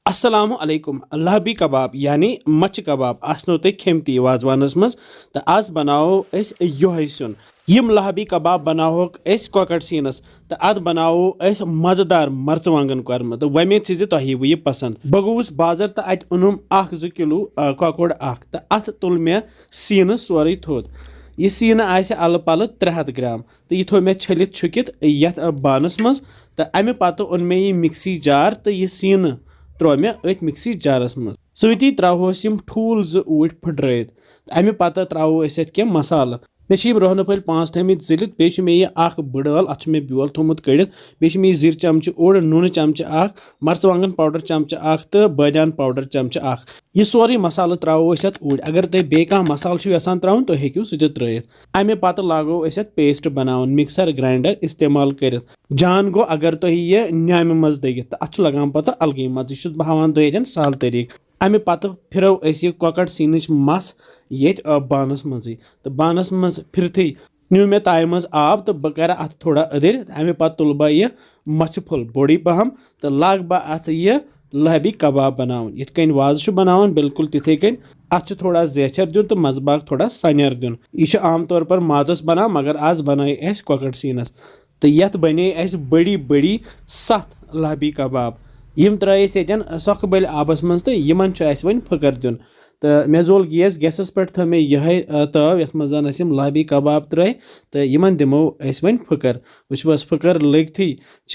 अस्सलामु अलैकुम लाहबी कबाब यानी मच कबाब आसनो ते खेमती वाजवानस मज तो आज बनाओ अस योहे सुन यम लाहबी कबाब बनाओक अस कॉकड़ सीनस तो अद बनाओ अस मजेदार मर्चवांगन कर्म तो वमे चीज तोही वो पसंद बगोस बाजार तो अत उनुम 1-2 किलो कॉकड़ तो अत तुल मे सीन सोरे थोद यह सीन आसे अल पल 300 ग्राम तो यह थो मे छलित छुकित यथ बानस मज तो अमे पत उन मे यह मिक्सी जार तो यह सीन त्रो मे अत मिक्सी जारस मज सती त्रोस ठूल 2 ऊट फुट्रत अमे पत त्रो अत मसाल मे रोहन फल 5 थमित जिलित बे मे यह बड़ल अत मे ब्योल थोमुत कड़ित बे मे जिर चमच ओड़ नून चमच मर्चवांगन पाउडर चमच तो बादियान पाउडर चमच यह सोरे मसाल त्रो अत ऊट अगर तुम बे मसाल यसान त्राउन तो हेकू सह त्रित अमे पत लागो अत पेस्ट बनावन मिक्सर ग्राइंडर इस्तेमाल कर जान गो अगर तुम यह न्याम मज दगित तो अत लगान पत अलगे मज यह बह हान तुम सहल तरीक अमे पत फिरो यह कॉकड़ सीन मस ये बानस मज तो बानस मज फिरथी न्यू मे ताय मज आब तो बह कर अत थोड़ा अदर अमे पत तुल बह यह मच फुल बोड़ी पहम तो लाग बह अत यह लाहबी कबाब बनावन यथ कन वाज बनावन बिल्कुल तिथे कन अत थोड़ा जैचर दिन तो मजबाग थोड़ा सनर दिन यह आम तौर पर माजस बना मगर आज बनाए अस कॉकड़ सीनस तो यथ बने अस बड़ी बड़ी 7 लाहबी कबाब यम त्रस यन सख बल आबस मज तो यमन वन फकर दिन तो मे जोल गैसस पे थो मे यह तव यथ मज लाहबी कबाब त्र तो यमन दिमो वन फकर वस फकर लगथी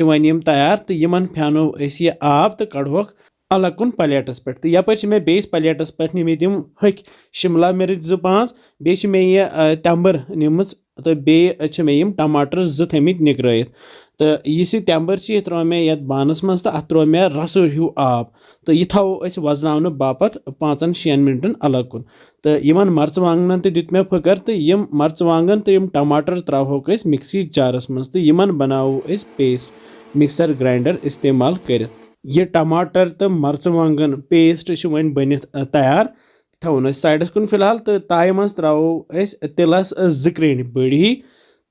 वन यम तैयार तो यमन फ्यानो यह आब तो कड़ोक अलग कुन प्लेटस पे तो यपर मे बेस प्लेटस पे निमित हक शिमला मिर्च 2-5 बे मे यह टम्बर निम तो बे मे टमाटर 2 थमित निकरत तो यह टम्बर त्रो मे ये बानस मज तो अत त्रो मे रस ह्यू आब तो यह थो वजन बापत 5-6 मिनटन अलग कुन तो यमन मर्चवांगन तो दित मे फकर तो यम मर्चवांगन तो यम टमाटर त्रोक मिक्सी जारस मज तो यमन बनाओ पेस्ट मिक्सर ग्राइंडर इस्तेमाल कर यह टमाटर तो मर्चवांगन पेस्ट वन बनित तैयार थवन साइडस कुन फिलहाल तो ताय मज त्रो तिलस 2 क्रेन बड़ी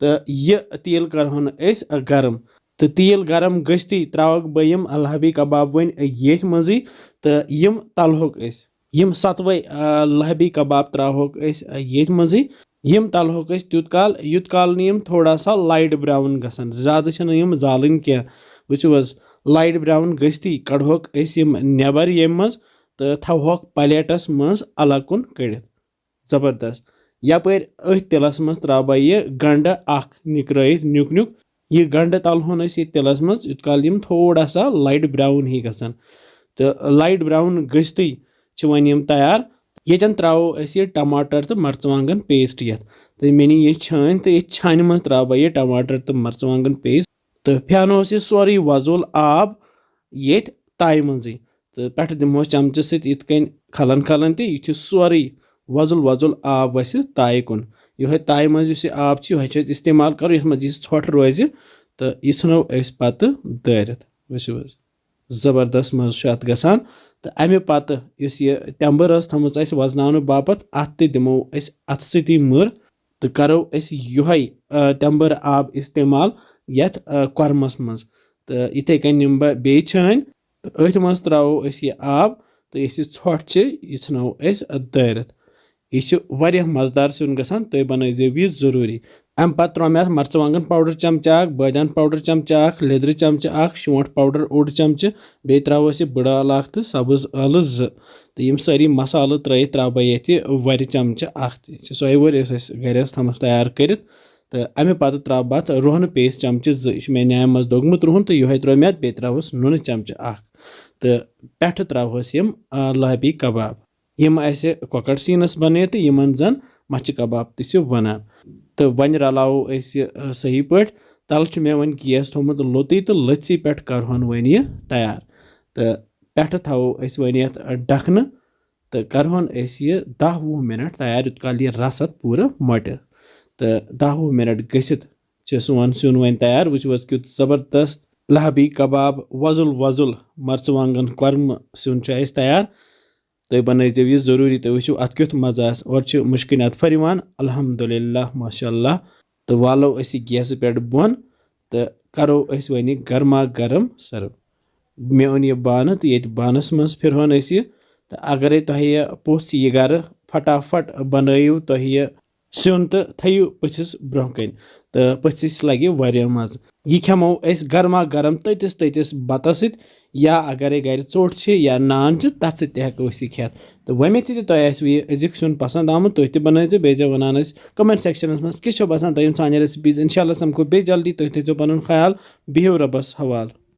तो यह तेल करहन गरम तो तेल गरम गश्ती त्रोक बह यम लाहबी कबाब वन ये मजी तो यम तलहोक यम 7 लाहबी कबाब त्रोक ये मजी यम तलहोक तुत काल युत काल यम थोड़ा सा लाइट ब्राउन गसन ज्यादा यम जालन क्या वुच लाइट ब्राउन गश्ती कड़होक यम नेबर यम मज तो थवहोक प्लेटस मज अलग कुन कड़ित जबरदस्त यपर अथ तिलस मज त्रा बह यह गंड निकरत न्युक न्युक यह गंड तलहोन यह तिलस मज युत काल यम थोड़ा सा लाइट ब्राउन ही गसन तो लाइट ब्राउन गश्ती वन यम तैयार यन त्रो यह टमाटर तो मर्चवांगन पेस्ट ये तो मे नी यह छान तो यह छान मज त्रा बह यह टमाटर तो मर्चवांगन पेस्ट तो फ्यानो यह सोरे वजूल आब ये ताय मजी तो पे दिमो चमच सत खलन खलन तो यह सोरे वजुल आब वस ताय कुन यह ताय मज आब यह इस्तेमाल कर ये मज ोट रोज तो यह नो पत दारित वो जबरदस्त मज अत गसान तो अमे पत यह टम्बर थम वजन बापत अत दिमो अत सती मर तो करो यह टम्बर आब इस्तेमाल यथ कर्मस मज तो इथे कन निम बह बे छान तो अथ मज त्रो यह आब तो यह ोट यह नो दारित यह मजेदार सुन गसान तुम बनइजो यह जरूरी अम पत त्रो मे मर्चवांगन पाउडर चमच बादियान पाउडर चमच लेदर चमच शोंठ पाउडर ओड चमच बे त्रोस बड़ाल तो सब्ज आल 2 तो यम सारी मसाल त्रा बह ये वर चमच सो वर गर थम तैयार कर तो अमे पत त्रा बत रोहन पेस्ट चमच 2 मे न्याम मज दोगमुत रोहन तो यह त्रो मे बे त्रोस नून चमच तो पे त्रोस यम लाहबी कबाब यम कॉकड़ सीनस बने तो यमन जन मच कबाब तो वनान तो वन रलाओ सही पे तल मे वन गैस थोमुत लोती तो लथसी पे करहन वन यह तैयार तो पे थो वन ये ढकन तो करहन यह 10-20 मिनट तैयार युत काल यह रस पूरा मट तो 10-20 मिनट गसित सोन सुन वन तैयार वुच क्युत जबरदस्त लाहबी कबाब वजुल मर्चवांगन कर्म सुन तैयार तुम बनइजो यह जरूरी तो वो अत क्युत मजा और मुश्किनात फरमान अल्हम्दुलिल्लाह माशाअल्लाह तो वालो गैस पे बोन तो करो वन गर्मा गर्म सर्व। مےٚ اوٚن یہِ بانہٕ تہٕ ییٚتہِ بانَس منٛز پھِرہون أسۍ یہِ تہٕ اگرے تۄہہِ یہِ پوٚژھ یہِ گرٕ فٹافٹ بنٲیِو تُہۍ یہِ سیُن تہٕ تھٲیِو پٔژھِس برونٛہہ کَنۍ تہٕ پٔژھِس لگہِ واریاہ مَزٕ یہِ کھٮ۪مو أسۍ گرما گرم تٔتِس بَتس سۭتۍ یا اگرے گرِ ژوٚٹ چھِ یا نان چھِ تَتھ سۭتۍ تہِ ہٮ۪کو أسۍ یہِ کھٮ۪تھ تہٕ وۄمید چھِ تۄہہِ آسِوٕ یہِ أزیُک سیُن پسنٛد آمُت تُہۍ تہِ بنٲیزیو بیٚیہِ زیو وَنان أسۍ کمنٹ سیکشنس منٛز کِژھ چھو باسان تۄہہِ یِم سانہِ ریسپیٖز اِنشاء اللہ سمکھو بیٚیہِ جلدی تُہۍ تھٲیزیو پنُن خیال بِہِو رۄبس حوالہٕ